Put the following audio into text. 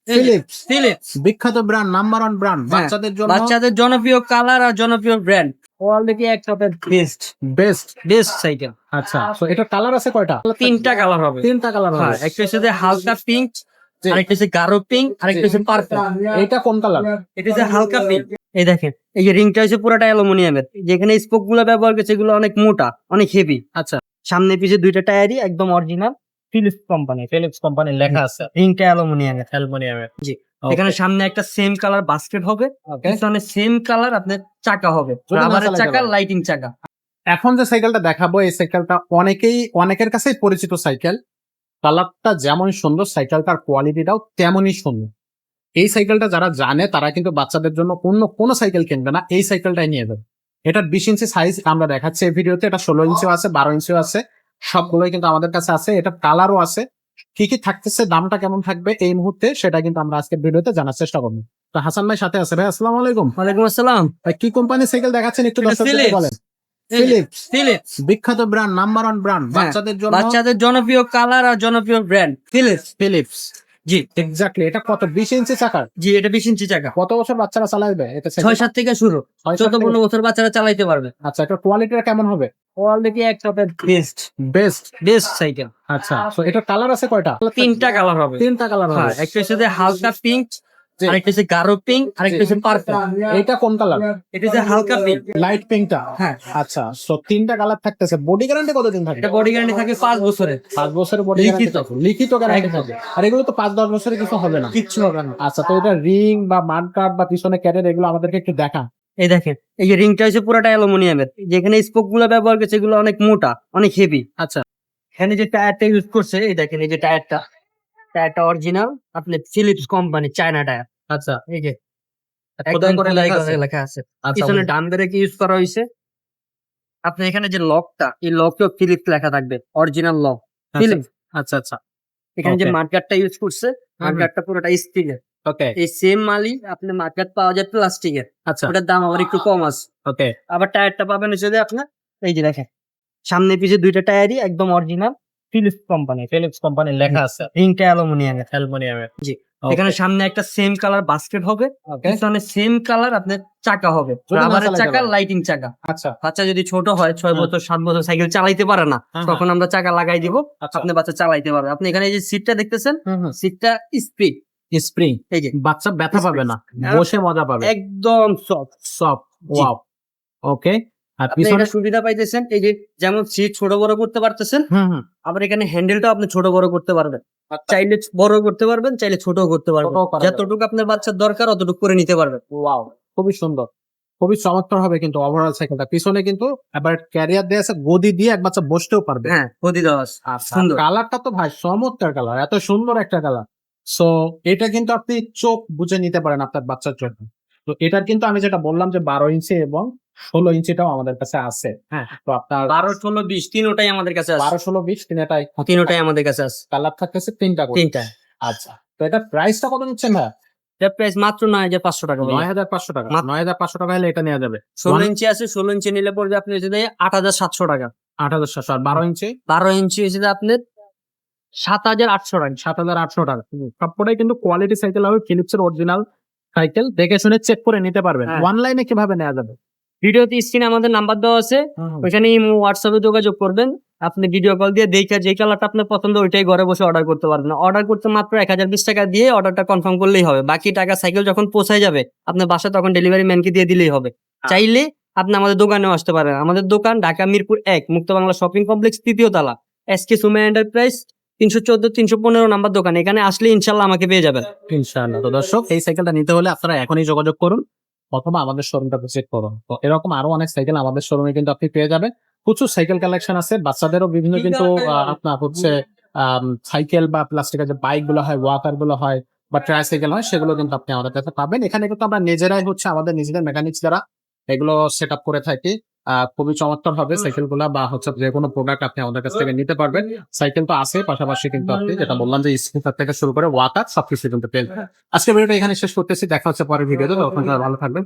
Philips Philips বিখ্যাত brand, number one brand বাচ্চাদের জন্য, বাচ্চাদের জনপ্রিয় কালার আর জনপ্রিয় ব্র্যান্ড অলরেডি একটা বেস্ট বেস্ট। Best cycle. আচ্ছা, তো এটা কালার আছে কয়টা? তিনটা কালার হবে। তিনটা কালার হবে। হ্যাঁ, একটা হচ্ছে যে হালকা পিঙ্ক, জি। আরেকটা হচ্ছে গাঢ় পিঙ্ক, আরেকটা হচ্ছে পার্পল। এটা কোন কালার? এটা হচ্ছে হালকা পিঙ্ক। এই দেখেন, এই যে রিংটা হচ্ছে পুরোটা অ্যালুমিনিয়ামের, যেখানে স্পোক গুলো ব্যবহার করছে এগুলো অনেক মোটা, অনেক হেভি। আচ্ছা, সামনে পিছে দুইটা টায়ারই একদম অরিজিনাল ফিলিপস কোম্পানি। ফিলিপস কোম্পানির লেখা আছে রিংটা অ্যালুমিনিয়ামের। অ্যালুমিনিয়ামের। জি। এখানে সামনে একটা সেম কালার বাস্কেট হবে, ওকে। পিছনে সেম কালার আপনার চাকা হবে, যদি না রাবারের চালাতে চাকা, পারে। লাইটিং চাকা। এখন যে সাইকেলটা দেখাবো, এই সাইকেলটা অনেকের কাছেই পরিচিত সাইকেল। কালারটা যেমন সুন্দর, সাইকেলটার কোয়ালিটিটাও তেমনই সুন্দর। এই সাইকেলটা যারা জানে তারা কিন্তু বাচ্চাদের জন্য অন্য কোনো সাইকেল কিনবে না, এই সাইকেলটাই নিয়ে যাবে। এটার 20 ইঞ্চি সাইজ আমরা দেখাচ্ছি এই ভিডিওতে। এটা 16 ইঞ্চিও আছে, 12 ইঞ্চিও আছে, সবগুলোই কিন্তু আমাদের কাছে আছে। এটা কালারও আছে। কি কি থাকতেছে, দামটা কেমন থাকবে এই মুহূর্তে, সেটা কিন্তু আমরা আজকে ভিডিওতে জানার চেষ্টা করবো। তো হাসান ভাই সাথে আছে। ভাই আসসালামু আলাইকুম। ওয়ালাইকুম আসসালাম। ভাই কি কোম্পানির সাইকেল দেখাচ্ছেন একটু এটা দর্শকদের ফিলিপস। বলেন। ফিলিপস ফিলিপস বিখ্যাত ব্র্যান্ড, নাম্বার ওয়ান ব্র্যান্ড বাচ্চাদের জন্য, বাচ্চাদের জনপ্রিয় কালার আর জনপ্রিয় ব্র্যান্ড ফিলিপস। ফিলিপস। জি এক্স্যাক্টলি। এটা কত? 20 ইঞ্চি চাকার। জি, এটা 20 ইঞ্চি চাকা। কত বছর বাচ্চারা চালাবে এটা? 6-7 থেকে শুরু, 14-15 বছর বাচ্চারা চালাইতে পারবে। আচ্ছা, এটা কোয়ালিটিটা কেমন হবে? অলরেডি একটা বেস্ট বেস্ট। Best cycle. আচ্ছা, তো এটা কালার আছে কয়টা? তিনটা কালার হবে। তিনটা কালার হবে। হ্যাঁ, একটা হচ্ছে যে হালকা পিঙ্ক, জি। আরেকটা হচ্ছে গাঢ় পিঙ্ক, আরেকটা হচ্ছে পার্পল। এটা কোন কালার? এটা হচ্ছে হালকা পিঙ্ক। লাইট পিঙ্কটা। হ্যাঁ। আচ্ছা, সো তিনটা কালার থাকতেছে। বডি গ্যারান্টি কতদিন থাকে? এটা বডি গ্যারান্টি থাকে 5 বছরের। 5 বছরের বডি লিখিত। গ্যারান্টি। লিখিত গ্যারান্টি একদম। থাকে। আর এগুলো তো 5-10 বছরে কিছু হবে না। কিচ্ছু হবে না। আচ্ছা, তো এটা রিং বা মাডগার্ড বা পিছনে ক্যারেট এগুলো আমাদেরকে একটু দেখা। এই দেখেন, এই যে রিংটা হচ্ছে পুরোটা অ্যালুমিনিয়ামের, যেখানে স্পোক গুলো ব্যবহার করছে এগুলো অনেক মোটা, অনেক হেভি। আচ্ছা, এখানে যে টায়ারটা ইউজ করছে, এই দেখেন, এই যে টায়ারটা অরিজিনাল আপনার ফিলিপস কোম্পানি, চায়না টায়ার। আচ্ছা। এই যে খোদাই একদম করে খোদাই লেখা করে আছে। লেখা আছে। আচ্ছা, পিছনে ডাম ব্রেক ইউজ করা হয়েছে। আপনি এখানে যে লকটা, এই লকটাও ফিলিপস লেখা থাকবে, অরিজিনাল লক ফিলিপস। আচ্ছা, আচ্ছা। এখানে যে Okay. মার্কারটা ইউজ করছে, মার্কারটা পুরোটা স্টিলের। ওকে। এই সেম মালই আপনি মার্কার পাওয়া যায় প্লাস্টিকের, আচ্ছা, ওটার দাম আবার একটু কম আছে। ওকে। আবার টায়ারটা পাবেন হচ্ছে যে আপনার, এই যে দেখেন, সামনে পিছে দুইটা টায়ারই একদম অরিজিনাল ফিলিপস কোম্পানি। ফিলিপস কোম্পানির লেখা আছে রিংটা অ্যালুমিনিয়ামের। অ্যালুমিনিয়ামের। জি। এখানে সামনে একটা সেম কালার বাস্কেট হবে, ওকে। পিছনে সেম কালার আপনার চাকা হবে, যদি না রাবারের চালাতে চাকা, পারে। লাইটিং চাকা। আচ্ছা, বাচ্চা যদি ছোট হয়, 6 বছর 7 বছর সাইকেল চালাইতে পারে না, হ্যাঁ, তখন আমরা চাকা লাগাই দিব, আচ্ছা। আপনি বাচ্চা চালাইতে পারবে। আপনি এখানে এই যে সিটটা দেখতেছেন, হুম, হুম। সিটটা স্প্রিং, স্প্রিং। এই যে বাচ্চা ব্যথা পাবে না, বসে মজা পাবে। একদম সফট। সফট। জি। ওয়াও। ওকে। আর আপনি পিছনে? এটা সুবিধা পাইতেছেন, এই যে যেমন সিট ছোট বড় করতে পারতেছেন, হুম, হুম। আবার এখানে হ্যান্ডেলটাও আপনি ছোট বড় করতে পারবেন। আচ্ছা। চাইলে বড় করতে পারবেন, চাইলে ছোটও করতে পারবেন। ছোটও করা যাবে। যতটুকু আপনার বাচ্চার দরকার অতটুকু করে নিতে পারবেন। ওয়াও, খুবই সুন্দর। খুবই চমৎকার হবে কিন্তু ওভারঅল সাইকেলটা। পিছনে কিন্তু আবার ক্যারিয়ার দেয়া আছে, গদি দিয়ে এক বাচ্চা বসতেও পারবে। হ্যাঁ, গদি দেওয়া আছে। আচ্ছা, সুন্দর। কালারটা তো ভাই চমৎকার কালার, এত সুন্দর একটা কালার। সো এটা কিন্তু আপনি চোখ বুঝে নিতে পারেন আপনার বাচ্চার জন্য। তো এটার কিন্তু আমি যেটা বললাম যে 12 ইঞ্চি এবং 16 ইঞ্চিটাও আমাদের কাছে আছে। হ্যাঁ, তো আপনার 12, 16, 20 তিনোটাই আমাদের কাছে আছে। 12, 16, 20 তিনটাই তিনোটাই আমাদের কাছে আছে। কালার থাকতেছে তিনটা করে। তিনটা। আচ্ছা, তো এটা প্রাইসটা কত নিচ্ছেন ভাই? এটার প্রাইস মাত্র 9,500 টাকা। 9,500 টাকা। 9,500 টাকা হলে এটা নেওয়া যাবে। 16 ইঞ্চি আছে, 16 ইঞ্চি নিলে পড়বে আপনি হচ্ছে যে 8,700 টাকা। 8,700। আর 12 ইঞ্চি? 12 ইঞ্চি হচ্ছে যে আপনার 7,800 টাকা। 7,800 টাকা। সবকটাই কিন্তু কোয়ালিটি সাইকেল হবে, ফিলিপসের অরিজিনাল সাইকেল। দেখে শুনে চেক করে নিতে পারবেন। হ্যাঁ। অনলাইনে কিভাবে নেওয়া যাবে? ভিডিওতে স্ক্রিনে আমাদের নাম্বার দেওয়া আছে, ওইখানে হোয়াটসঅ্যাপে যোগাযোগ করবেন। আপনি ভিডিও কল দিয়ে দেখে যে কালারটা আপনার পছন্দ ওইটাই ঘরে বসে অর্ডার করতে পারবেন। অর্ডার করতে মাত্র 1020 টাকা দিয়ে অর্ডারটা কনফার্ম করলেই হবে। বাকি টাকা সাইকেল যখন পৌঁছায় যাবে আপনার বাসা, তখন ডেলিভারি ম্যানকে দিয়ে দিলেই হবে। চাইলে আপনি আমাদের দোকানেও আসতে পারেন। আমাদের দোকান ঢাকা মিরপুর 1 মুক্ত বাংলা শপিং কমপ্লেক্স, 3য় তলা, এসকে সুমা এন্টারপ্রাইজ, 314 315 নাম্বার দোকান। এখানে আসলে ইনশাল্লাহ আমাকে পেয়ে যাবেন। ইনশাআল্লাহ। তো দর্শক, এই সাইকেলটা নিতে হলে আপনারা এখনই যোগাযোগ করুন অথবা আমাদের শোরুমটা ভিজিট করুন। তো এরকম আরো অনেক সাইকেল আমাদের শোরুমে কিন্তু আপনি পেয়ে যাবেন। প্রচুর সাইকেল কালেকশন আছে, বাচ্চাদেরও বিভিন্ন কিন্তু আপনার হচ্ছে সাইকেল বা প্লাস্টিকের যে বাইক গুলো হয়, ওয়াকার গুলো হয় বা ট্রাইসাইকেল হয়, সেগুলো কিন্তু আপনি আমাদের কাছে পাবেন। এখানে কিন্তু আমরা নিজেরাই হচ্ছে আমাদের নিজেদের মেকানিক্স দ্বারা এগুলো সেট আপ করে থাকি। খুবই চমৎকার হবে সাইকেল গুলা, বা হচ্ছে যে কোনো প্রোডাক্ট আপনি আমাদের কাছ থেকে নিতে পারবেন। সাইকেল তো আছে, পাশাপাশি কিন্তু আপনি যেটা বললাম যে স্কুটার থেকে শুরু করে ওয়াকার সবকিছু কিন্তু পেয়ে যাবেন। আজকে ভিডিওটা এখানে শেষ করতেছি। দেখা হচ্ছে পরের ভিডিওতে। তখন ভালো থাকবেন।